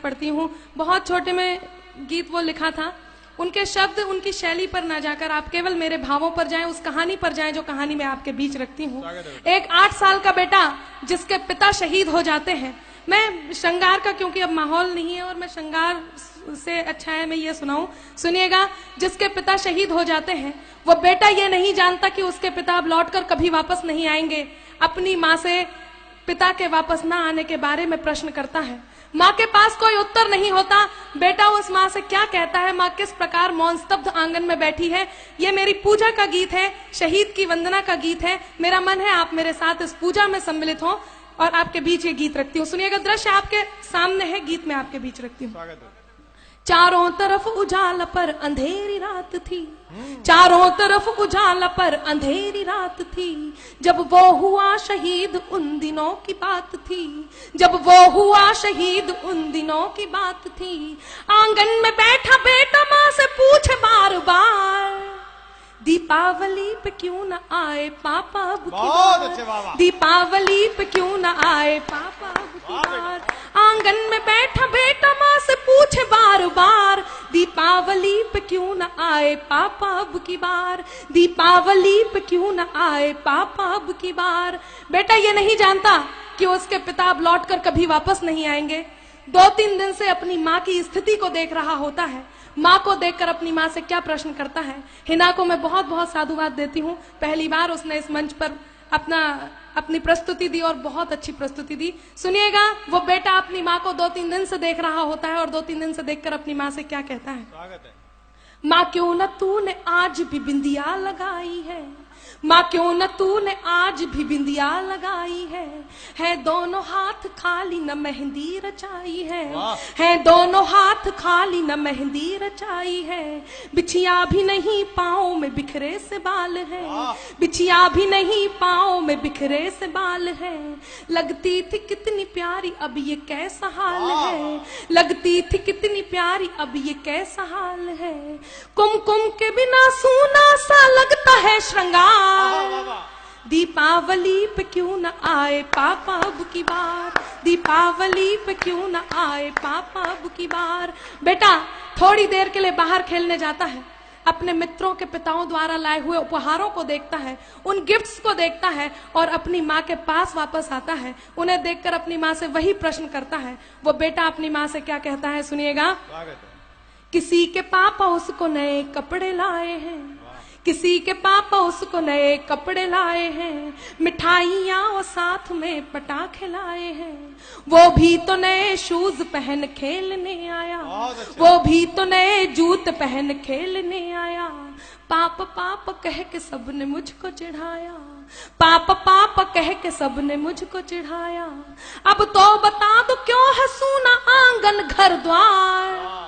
पढ़ती हूँ। बहुत छोटे में गीत वो लिखा था। उनके शब्द, उनकी शैली पर ना जाकर आप केवल मेरे भावों पर जाएं, उस कहानी पर जाएं जो कहानी मैं आपके बीच रखती हूँ। एक 8 साल का बेटा जिसके पिता शहीद हो जाते हैं। मैं श्रृंगार का, क्योंकि अब माहौल नहीं है और मैं श्रृंगार से अच्छा है मैं ये सुनाऊं, सुनिएगा। जिसके पिता शहीद हो जाते हैं, वो बेटा ये नहीं जानता कि उसके पिता अब लौटकर कभी वापस नहीं आएंगे। अपनी माँ से पिता के वापस ना आने के बारे में प्रश्न करता है। माँ के पास कोई उत्तर नहीं होता। बेटा उस माँ से क्या कहता है, माँ किस प्रकार मौन स्तब्ध आंगन में बैठी है। ये मेरी पूजा का गीत है, शहीद की वंदना का गीत है। मेरा मन है आप मेरे साथ इस पूजा में सम्मिलित हो और आपके बीच ये गीत रखती हूँ। सुनिएगा, दृश्य आपके सामने है, गीत में आपके बीच रखती हूँ। चारों तरफ उजाला पर अंधेरी रात थी, चारों तरफ उजाला पर अंधेरी रात थी। जब वो हुआ शहीद उन दिनों की बात थी, जब वो हुआ शहीद उन दिनों की बात थी। आंगन में बैठा बेटा माँ से पूछे बार बार, दीपावली पे क्यों न आए पापा अब की बार, दीपावली पे क्यों न आए पापा अब की बार। आंगन में बैठा बेटा माँ से पूछे बार बार, दीपावली पे क्यों न आए पापा अब की बार, दीपावली पे क्यों न आए पापा अब की बार। बेटा ये नहीं जानता कि उसके पिता अब लौटकर कभी वापस नहीं आएंगे। 2-3 दिन से अपनी माँ की स्थिति को देख रहा होता है। माँ को देखकर अपनी माँ से क्या प्रश्न करता है। हिना को मैं बहुत बहुत साधुवाद देती हूँ। पहली बार उसने इस मंच पर अपनी प्रस्तुति दी और बहुत अच्छी प्रस्तुति दी। सुनिएगा, वो बेटा अपनी माँ को 2-3 दिन से देख रहा होता है और 2-3 दिन से देखकर अपनी माँ से क्या कहता है। स्वागत है। माँ क्यों न तूने आज भी बिंदिया लगाई है, माँ क्यों न तूने आज भी बिंदिया लगाई है दोनों हाथ खाली न मेहंदी रचाई है दोनों हाथ खाली न मेहंदी रचाई है। बिछिया भी नहीं पाँव में बिखरे से बाल है, बिछिया भी नहीं पाँव में बिखरे से बाल है। लगती थी कितनी प्यारी अब ये कैसा हाल है, लगती थी कितनी प्यारी अब ये कैसा हाल है। कुमकुम के बिना सूना सा लगता है श्रृंगार, दीपावली पे क्यों न आए पापा अब की बार, दीपावली पे क्यों न आए पापा अब की बार। बेटा थोड़ी देर के लिए बाहर खेलने जाता है, अपने मित्रों के पिताओं द्वारा लाए हुए उपहारों को देखता है, उन गिफ्ट्स को देखता है और अपनी माँ के पास वापस आता है। उन्हें देखकर अपनी माँ से वही प्रश्न करता है। वो बेटा अपनी माँ से क्या कहता है, सुनिएगा। किसी के पापा उसको नए कपड़े लाए हैं, किसी के पापा उसको नए कपड़े लाए हैं, मिठाइयाँ और साथ में पटाखे लाए हैं। वो भी तो नए शूज पहन खेलने आया, वो भी तो नए जूते पहन खेलने आया। पापा पापा कह के सबने मुझको चिढ़ाया, पापा पापा कह के सबने मुझको चिढ़ाया। अब तो बता दो क्यों है सूना आंगन घर द्वार,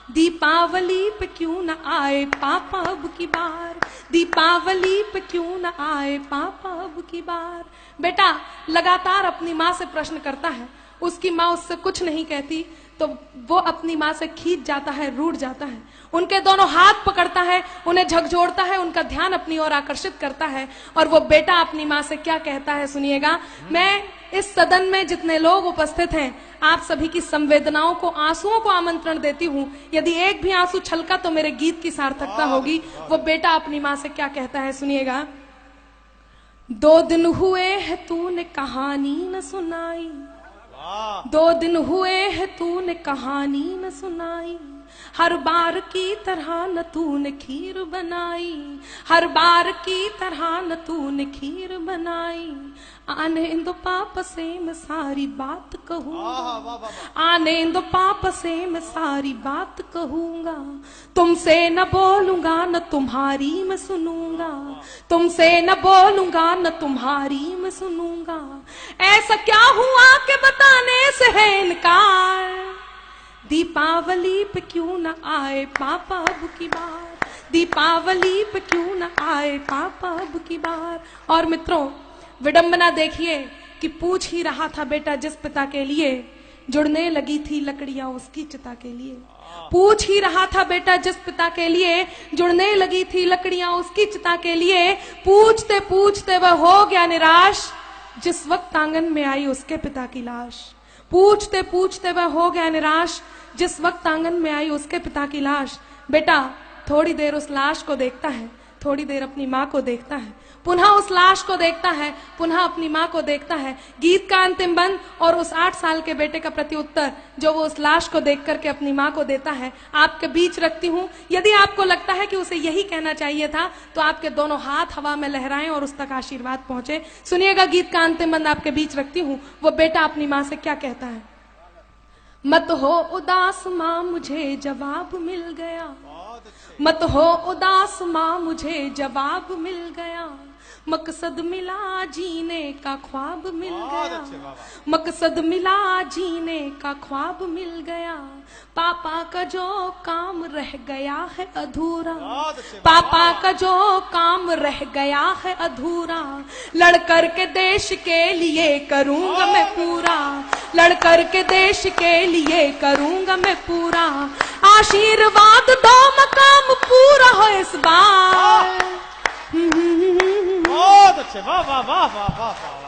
दीपावली पे क्यों न आए पापा अब की बार, दीपावली पे क्यों न आए पापा अब की बार। बेटा लगातार अपनी माँ से प्रश्न करता है। उसकी माँ उससे कुछ नहीं कहती तो वो अपनी माँ से खींच जाता है, रूठ जाता है। उनके दोनों हाथ पकड़ता है, उन्हें झकझोरता है, उनका ध्यान अपनी ओर आकर्षित करता है। और वो बेटा अपनी माँ से क्या कहता है, सुनिएगा। मैं इस सदन में जितने लोग उपस्थित हैं, आप सभी की संवेदनाओं को, आंसुओं को आमंत्रण देती हूँ। यदि एक भी आंसू छलका तो मेरे गीत की सार्थकता होगी। वो बेटा अपनी माँ से क्या कहता है, सुनिएगा। 2 दिन हुए है तूने कहानी न सुनाई, 2 दिन हुए है तूने कहानी न सुनाई। हर बार की तरह न तूने खीर बनाई, हर बार की तरह न तूने खीर बनाई। आने दो पापा से मैं सारी बात कहूँगा, आने दो पापा से मैं सारी बात कहूँगा। तुमसे न बोलूंगा न तुम्हारी मैं सुनूंगा, तुमसे न बोलूंगा न तुम्हारी मैं सुनूंगा। ऐसा क्या हुआ कि बताने से है इनकार, दीपावली पे क्यों न आए पापा अब की बार, दीपावली पे क्यों न आए पापा अब की बार। और मित्रों विडंबना देखिए कि पूछ ही रहा था बेटा जिस पिता के लिए, जुड़ने लगी थी लकड़ियां उसकी चिता के लिए। पूछ ही रहा था बेटा जिस पिता के लिए, जुड़ने लगी थी लकड़ियां उसकी चिता के लिए। पूछते पूछते वह हो गया निराश, जिस वक्त आंगन में आई उसके पिता की लाश। पूछते पूछते वह हो गया निराश। जिस वक्त आंगन में आई उसके पिता की लाश। बेटा थोड़ी देर उस लाश को देखता है, थोड़ी देर अपनी माँ को देखता है, पुनः उस लाश को देखता है, पुनः अपनी माँ को देखता है। गीत का अंतिम बंद और उस 8 साल के बेटे का प्रत्युत्तर जो वो उस लाश को देख करके अपनी माँ को देता है, आपके बीच रखती हूँ। यदि आपको लगता है कि उसे यही कहना चाहिए था तो आपके दोनों हाथ हवा में लहराएं और उस तक आशीर्वाद पहुंचे। सुनिएगा गीत का अंतिम बंद आपके बीच रखती हूँ। वो बेटा अपनी माँ से क्या कहता है। मत हो उदास माँ मुझे जवाब मिल गया, मत हो उदास माँ मुझे जवाब मिल गया, मकसद मिला जीने का ख्वाब मिल गया, मकसद मिला जीने का ख्वाब मिल गया। पापा का जो काम रह गया है अधूरा, पापा का जो काम रह गया है अधूरा, लड़ कर के देश के लिए करूंगा मैं पूरा, लड़ कर के देश के लिए करूंगा मैं पूरा। आशीर्वाद दो मकाम पूरा हो इस बार। बहुत अच्छे, वाह वाह वाह वाह वाह।